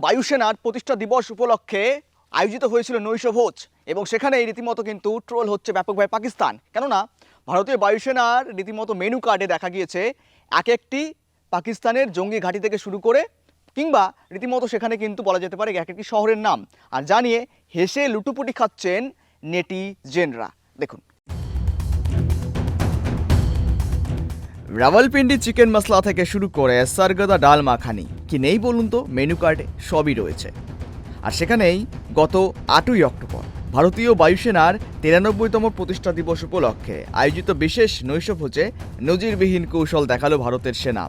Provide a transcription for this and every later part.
বায়ুসেনার প্রতিষ্ঠা দিবস উপলক্ষে আয়োজিত হয়েছিল নৈশভোজ এবং সেখানে রীতিমতো কিন্তু ট্রোল হচ্ছে ব্যাপকভাবে পাকিস্তান। কেননা ভারতীয় বায়ুসেনার রীতিমতো মেনু কার্ডে দেখা গিয়েছে এক একটি পাকিস্তানের জঙ্গি ঘাঁটি থেকে শুরু করে কিংবা রীতিমতো সেখানে কিন্তু বলা যেতে পারে এক একটি শহরের নাম, আর জানিয়ে হেসে লুটুপুটি খাচ্ছেন নেটিজেনরা। দেখুন, রাওয়ালপিন্ডি চিকেন মশলা থেকে শুরু করে সরগদা ডাল মাখানি কি নেই বলুন তো, মেনু কার্ডে সবই রয়েছে। আর সেখানেই গত 8ই অক্টোবর ভারতীয় বায়ুসেনার 93তম প্রতিষ্ঠা দিবস উপলক্ষে আয়োজিত বিশেষ নৈশভোজে নজিরবিহীন কৌশল দেখালো ভারতের সেনা।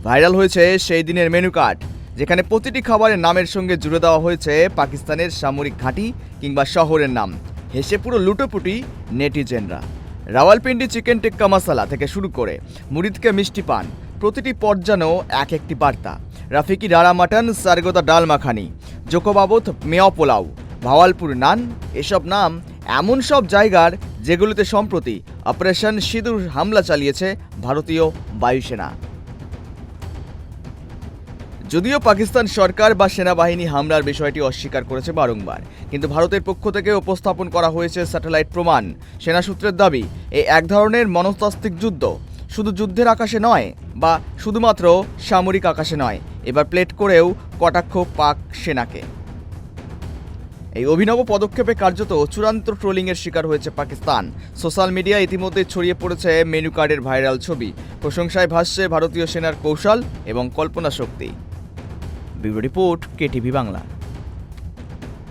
ভাইরাল হয়েছে সেই দিনের মেনু কার্ড, যেখানে প্রতিটি খাবারের নামের সঙ্গে জুড়ে দেওয়া হয়েছে পাকিস্তানের সামরিক ঘাঁটি কিংবা শহরের নাম। হেসে পুরো লুটোপুটি নেটিজেনরা। রাওয়ালপিন্ডি চিকেন টিক্কা মশলা থেকে শুরু করে মুরিদকে মিষ্টি পান, প্রতিটি পদ যেন এক একটি বার্তা। রাফিকি রাড়া মাটন, সারগোদা ডাল মাখানি, জোকোবাবত মেয়া পোলাও, ভাওয়ালপুর নান, এসব নাম এমন সব জায়গার যেগুলোতে সম্প্রতি অপারেশন সিঁদুর হামলা চালিয়েছে ভারতীয় বায়ুসেনা। যদিও পাকিস্তান সরকার বা সেনাবাহিনী হামলার বিষয়টি অস্বীকার করেছে বারংবার, কিন্তু ভারতের পক্ষ থেকে উপস্থাপন করা হয়েছে স্যাটেলাইট প্রমাণ। সেনা সূত্রের দাবি, এই এক ধরনের মনস্তাত্ত্বিক যুদ্ধ শুধু যুদ্ধের আকাশে নয় বা শুধুমাত্র সামরিক আকাশে নয়, এবার প্লেট করেও কটাক্ষ পাক সেনাকে। এই অভিনব পদক্ষেপে কার্যত চূড়ান্ত ট্রোলিংয়ের শিকার হয়েছে পাকিস্তান। সোশ্যাল মিডিয়া ইতিমধ্যে ছড়িয়ে পড়েছে মেনু কার্ডের ভাইরাল ছবি। প্রশংসায় ভাসছে ভারতীয় সেনার কৌশল এবং কল্পনা শক্তি। Bureau report, KTV Bangla.